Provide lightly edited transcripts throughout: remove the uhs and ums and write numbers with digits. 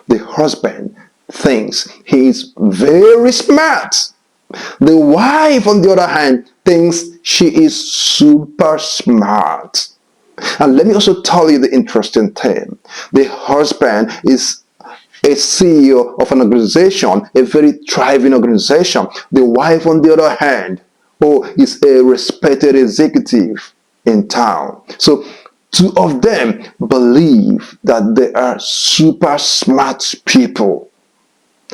The husband thinks he is very smart. The wife, on the other hand, thinks she is super smart. And let me also tell you the interesting thing. The husband is a CEO of an organization, a very thriving organization. The wife, on the other hand, is a respected executive in town. So two of them believe that they are super smart people.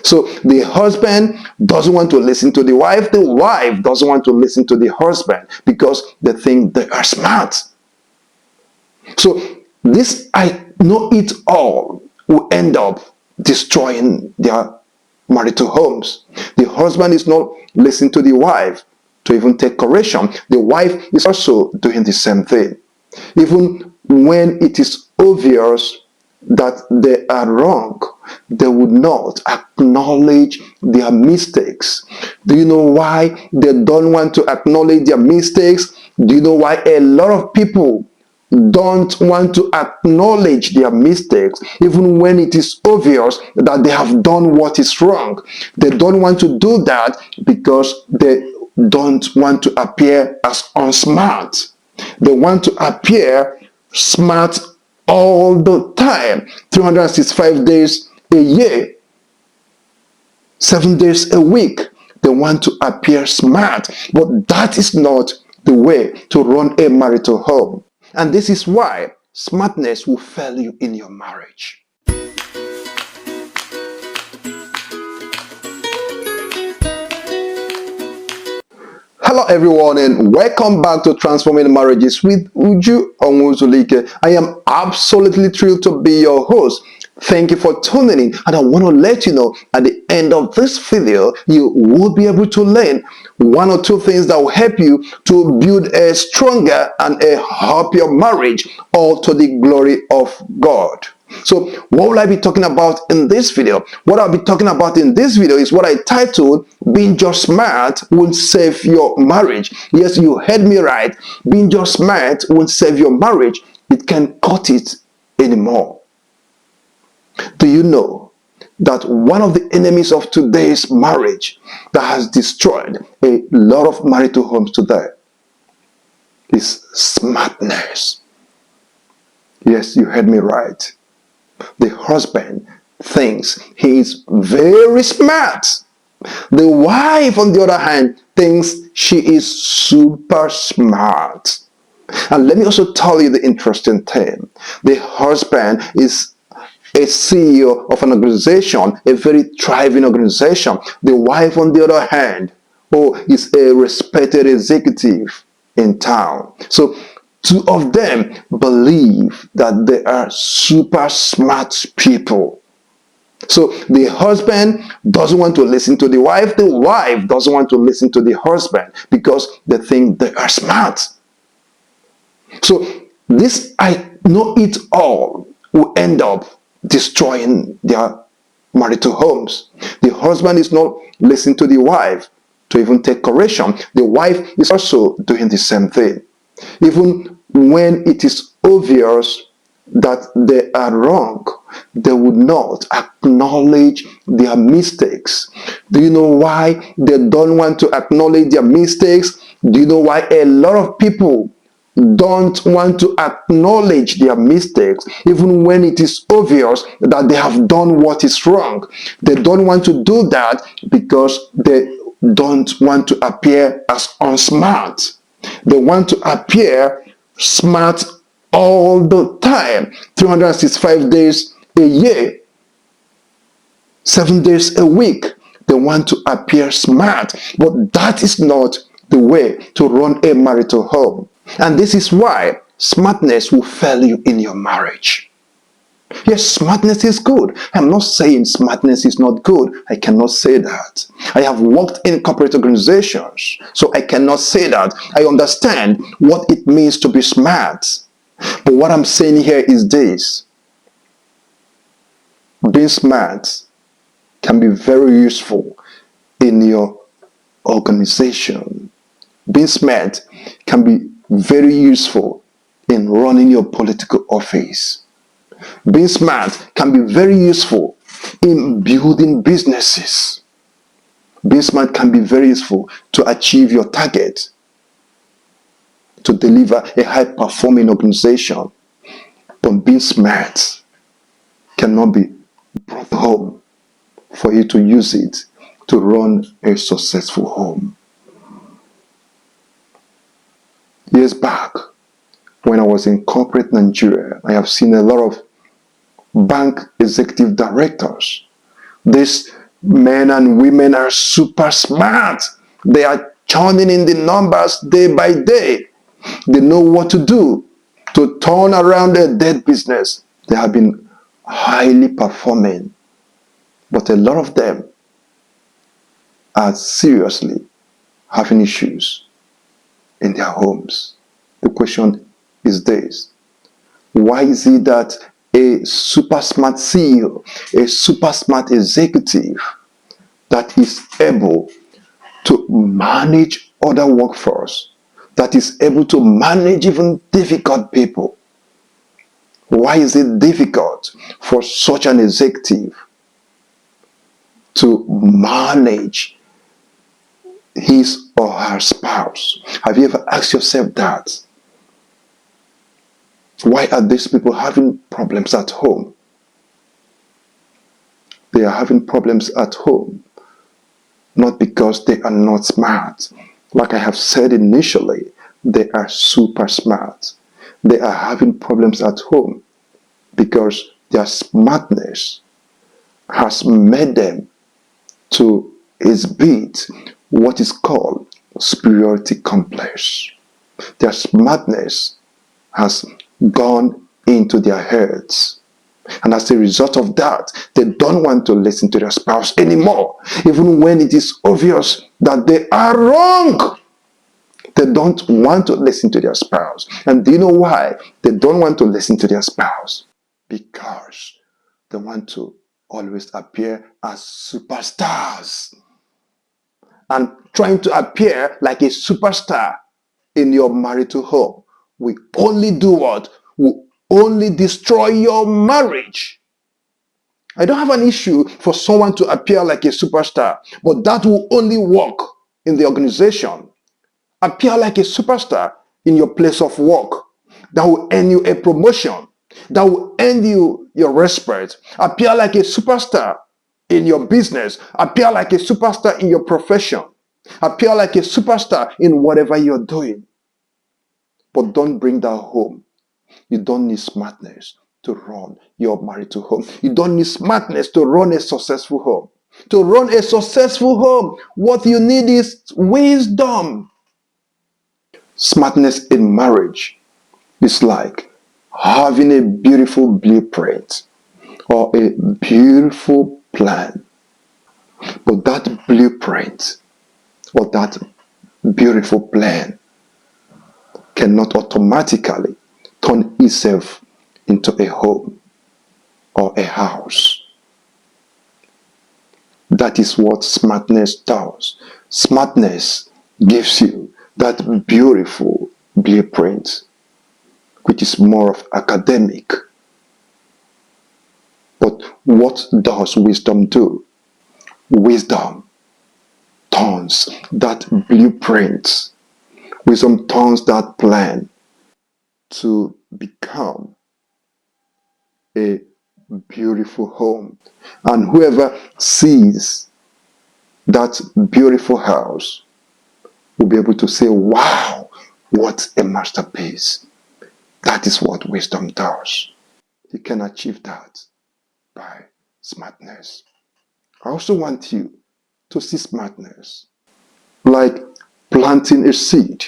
So the husband doesn't want to listen to the wife doesn't want to listen to the husband because they think they are smart. So this, I know it all, will end up destroying their marital homes. The husband is not listening to the wife to even take correction. The wife is also doing the same thing. Even when it is obvious that they are wrong, they would not acknowledge their mistakes. Do you know why they don't want to acknowledge their mistakes? Do you know why a lot of people don't want to acknowledge their mistakes even when it is obvious that they have done what is wrong? They don't want to do that because they don't want to appear as unsmart. They want to appear smart all the time, 365 days a year, 7 days a week. They want to appear smart, but that is not the way to run a marital home. And this is why smartness will fail you in your marriage. Hello everyone, and welcome back to Transforming Marriages with Uju Onwuzulike. I am absolutely thrilled to be your host. Thank you for tuning in, and I want to let you know at the end of this video you will be able to learn one or two things that will help you to build a stronger and a happier marriage, all to the glory of God. So what will I be talking about in this video? What I'll be talking about in this video is what I titled Being Just Smart Won't Save Your Marriage. Yes, you heard me right. Being just smart won't save your marriage. It can't cut it anymore. Do you know that one of the enemies of today's marriage that has destroyed a lot of marital homes today is smartness? Yes, you heard me right. The husband thinks he is very smart. The wife, on the other hand, thinks she is super smart. And let me also tell you the interesting thing. The husband is a CEO of an organization, a very thriving organization. The wife, on the other hand, is a respected executive in town. So two of them believe that they are super smart people. So the husband doesn't want to listen to the wife doesn't want to listen to the husband because they think they are smart. So this, I know it all, will end up destroying their marital homes. The husband is not listening to the wife to even take correction. The wife is also doing the same thing. Even when it is obvious that they are wrong, they would not acknowledge their mistakes. Do you know why they don't want to acknowledge their mistakes? Do you know why a lot of people don't want to acknowledge their mistakes even when it is obvious that they have done what is wrong? They don't want to do that because they don't want to appear as unsmart. They want to appear smart all the time, 365 days a year, 7 days a week. They want to appear smart, but that is not the way to run a marital home. And this is why smartness will fail you in your marriage. Yes, smartness is good. I'm not saying smartness is not good. I cannot say that. I have worked in corporate organizations, so I cannot say that. I understand what it means to be smart. But what I'm saying here is this. Being smart can be very useful in your organization. Being smart can be very useful in running your political office. Being smart can be very useful in building businesses. Being smart can be very useful to achieve your target, to deliver a high-performing organization. But being smart cannot be brought home for you to use it to run a successful home. Years back, when I was in corporate Nigeria, I have seen a lot of bank executive directors. These men and women are super smart. They are churning in the numbers day by day. They know what to do to turn around a dead business. They have been highly performing, but a lot of them are seriously having issues in their homes. The question is this: why is it that a super smart CEO, a super smart executive that is able to manage other workforce, that is able to manage even difficult people, why is it difficult for such an executive to manage his or her spouse? Have you ever asked yourself that? Why are these people having problems at home? They are having problems at home not because they are not smart. Like I have said initially, they are super smart. They are having problems at home because their smartness has made them to exhibit what is called superiority complex. Their smartness has gone into their heads. And as a result of that, they don't want to listen to their spouse anymore, even when it is obvious that they are wrong. They don't want to listen to their spouse. And do you know why they don't want to listen to their spouse? Because they want to always appear as superstars. And trying to appear like a superstar in your marital home will only do what? Will only destroy your marriage. I don't have an issue for someone to appear like a superstar, but that will only work in the organization. Appear like a superstar in your place of work. That will earn you a promotion. That will earn you your respect. Appear like a superstar in your business. Appear like a superstar in your profession. Appear like a superstar in whatever you're doing. But don't bring that home. You don't need smartness to run your marital home. You don't need smartness to run a successful home. To run a successful home, what you need is wisdom. Smartness in marriage is like having a beautiful blueprint or a beautiful plan. But that blueprint or that beautiful plan cannot automatically turn itself into a home or a house. That is what smartness does. Smartness gives you that beautiful blueprint, which is more of academic. But what does wisdom do? Wisdom turns that blueprint, wisdom turns that plan to become a beautiful home. And whoever sees that beautiful house will be able to say, wow, what a masterpiece. That is what wisdom does. You can achieve that by smartness. I also want you to see smartness like planting a seed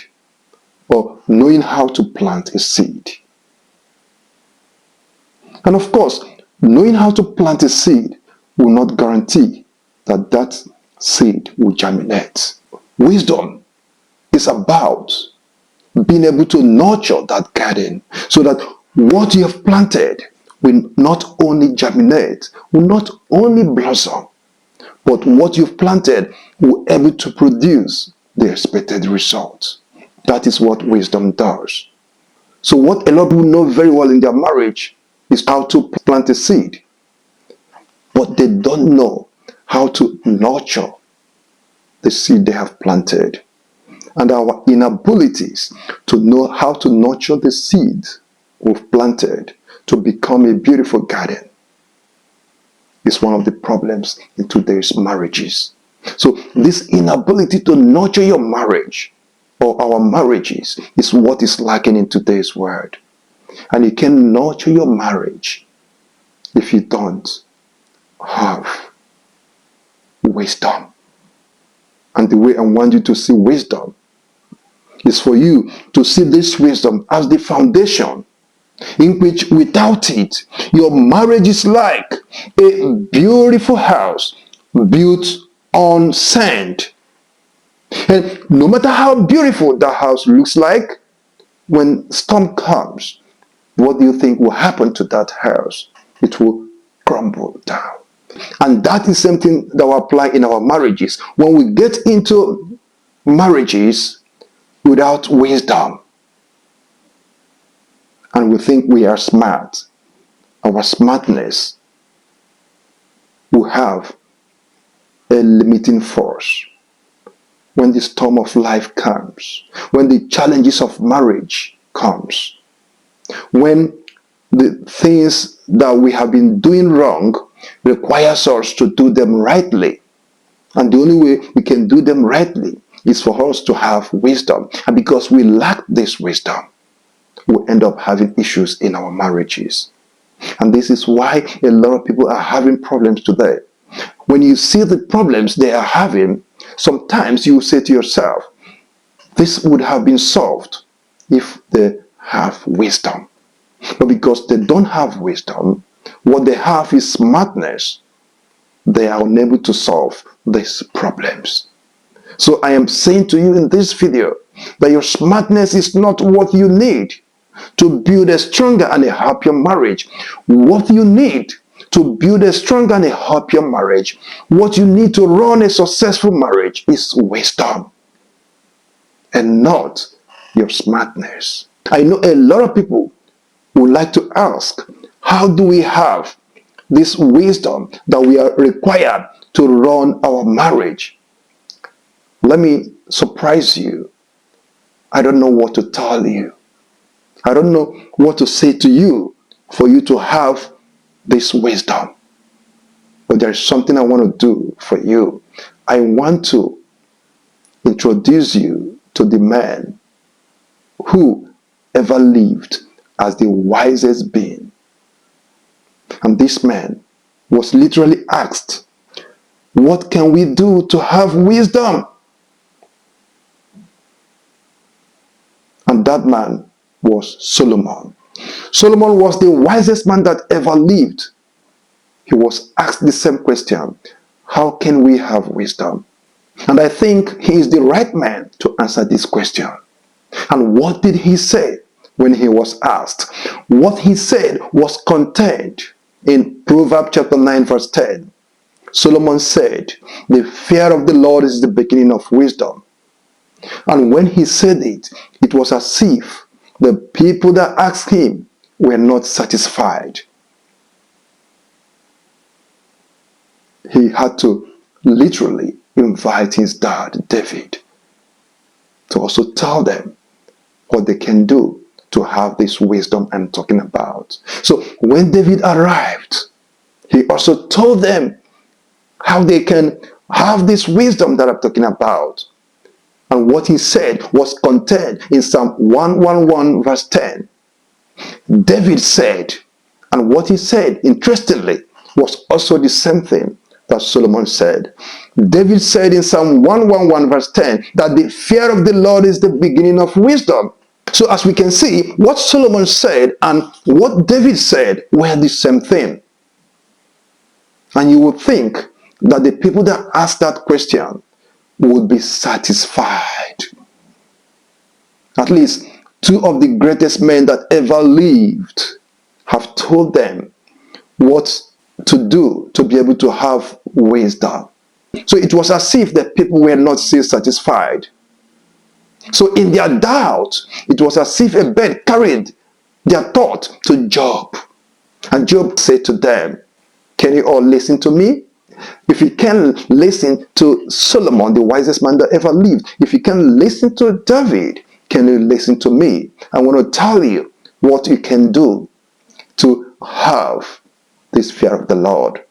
or knowing how to plant a seed. And of course, knowing how to plant a seed will not guarantee that that seed will germinate. Wisdom is about being able to nurture that garden so that what you have planted will not only germinate, will not only blossom, but what you've planted will be able to produce the expected result. That is what wisdom does. So what a lot of people know very well in their marriage is how to plant a seed. but they don't know how to nurture the seed they have planted. And our inabilities to know how to nurture the seed we've planted to become a beautiful garden is one of the problems in today's marriages. So this inability to nurture your marriage or our marriages is what is lacking in today's world. And you can nurture your marriage if you don't have wisdom. And the way I want you to see wisdom is for you to see this wisdom as the foundation in which without it, your marriage is like a beautiful house built on sand. And no matter how beautiful that house looks like, when storm comes, what do you think will happen to that house? It will crumble down. And that is something that will apply in our marriages. When we get into marriages without wisdom, and we think we are smart, our smartness will have a limiting force. When the storm of life comes, when the challenges of marriage comes, when the things that we have been doing wrong requires us to do them rightly, and the only way we can do them rightly is for us to have wisdom. And because we lack this wisdom, we end up having issues in our marriages. And this is why a lot of people are having problems today. When you see the problems they are having, sometimes you say to yourself, this would have been solved if they have wisdom. But because they don't have wisdom, what they have is smartness. They are unable to solve these problems. So I am saying to you in this video that your smartness is not what you need to build a stronger and a happier marriage. What you need to build a stronger and a happier marriage, what you need to run a successful marriage is wisdom and not your smartness. I know a lot of people would like to ask, how do we have this wisdom that we are required to run our marriage? Let me surprise you. I don't know what to tell you. I don't know what to say to you for you to have this wisdom. But there is something I want to do for you. I want to introduce you to the man who ever lived as the wisest being. And this man was literally asked, what can we do to have wisdom? And that man was Solomon. Solomon was the wisest man that ever lived. He was asked the same question, how can we have wisdom? And I think he is the right man to answer this question. And what did he say when he was asked? What he said was contained in Proverbs chapter 9 verse 10. Solomon said, the fear of the Lord is the beginning of wisdom. And when he said it, it was as if the people that asked him were not satisfied. He had to literally invite his dad, David, to also tell them what they can do to have this wisdom I'm talking about. So when David arrived, he also told them how they can have this wisdom that I'm talking about. And what he said was contained in Psalm 111 verse 10. David said, and what he said, interestingly, was also the same thing that Solomon said. David said in Psalm 111 verse 10 that the fear of the Lord is the beginning of wisdom. So as we can see, what Solomon said and what David said were the same thing. And you would think that the people that asked that question would be satisfied. At least two of the greatest men that ever lived have told them what to do to be able to have wisdom. So it was as if the people were not still satisfied. So in their doubt, it was as if a bird carried their thought to Job. And Job said to them, Can you all listen to me? If you can listen to Solomon, the wisest man that ever lived, if you can listen to David, can you listen to me? I want to tell you what you can do to have this fear of the Lord.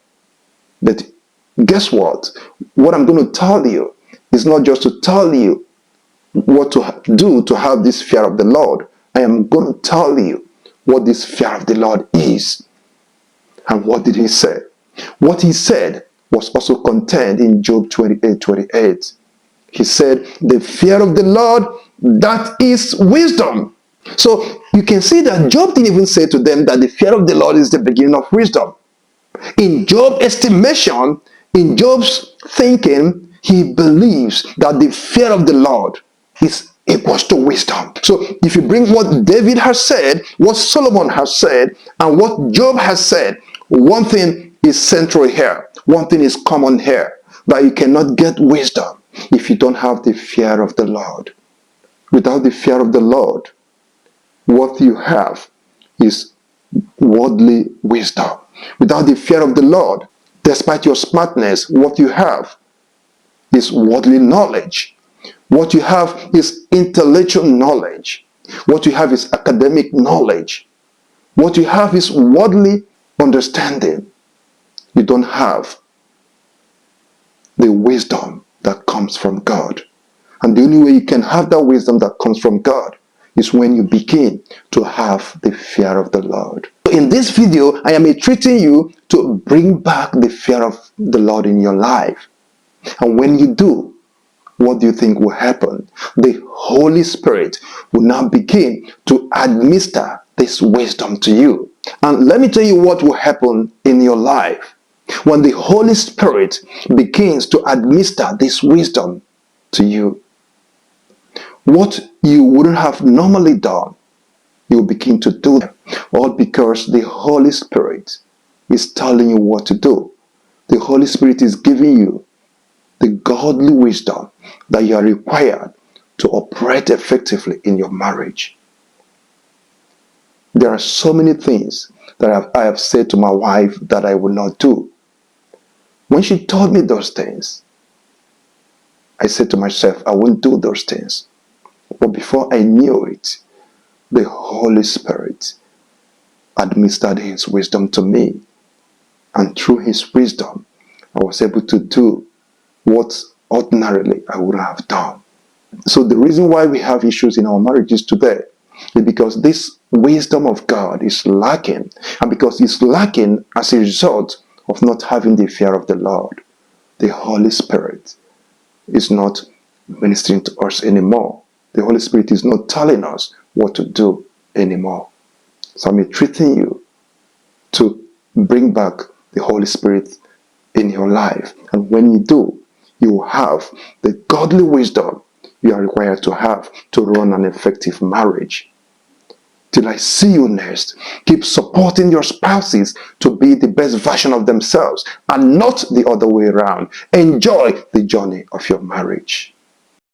But guess what? What I'm going to tell you is not just to tell you what to do to have this fear of the Lord. I am going to tell you what this fear of the Lord is. And what did he say? What he said was also contained in Job 28:28. He said, the fear of the Lord, that is wisdom. So you can see that Job didn't even say to them that the fear of the Lord is the beginning of wisdom. In Job's estimation, in Job's thinking, he believes that the fear of the Lord is equals to wisdom. So if you bring what David has said, what Solomon has said, and what Job has said, one thing is central here. One thing is common here, that you cannot get wisdom if you don't have the fear of the Lord. Without the fear of the Lord, what you have is worldly wisdom. Without the fear of the Lord, despite your smartness, what you have is worldly knowledge. What you have is intellectual knowledge. What you have is academic knowledge. What you have is worldly understanding. You don't have the wisdom that comes from God. And the only way you can have that wisdom that comes from God is when you begin to have the fear of the Lord. In this video, I am entreating you to bring back the fear of the Lord in your life. And when you do, what do you think will happen? The Holy Spirit will now begin to administer this wisdom to you. And let me tell you what will happen in your life when the Holy Spirit begins to administer this wisdom to you. What you wouldn't have normally done, you will begin to do them. All because the Holy Spirit is telling you what to do. The Holy Spirit is giving you the godly wisdom that you are required to operate effectively in your marriage. There are so many things that I have said to my wife that I will not do. When she told me those things, I said to myself, I won't do those things. But before I knew it, the Holy Spirit administered his wisdom to me. And through his wisdom, I was able to do what ordinarily I would have done. So the reason why we have issues in our marriages today is because this wisdom of God is lacking. And because it's lacking as a result of not having the fear of the Lord. The Holy Spirit is not ministering to us anymore. The Holy Spirit is not telling us what to do anymore. So I'm entreating you to bring back the Holy Spirit in your life. And when you do, you will have the godly wisdom you are required to have to run an effective marriage. Till I see you next, keep supporting your spouses to be the best version of themselves and not the other way around. Enjoy the journey of your marriage.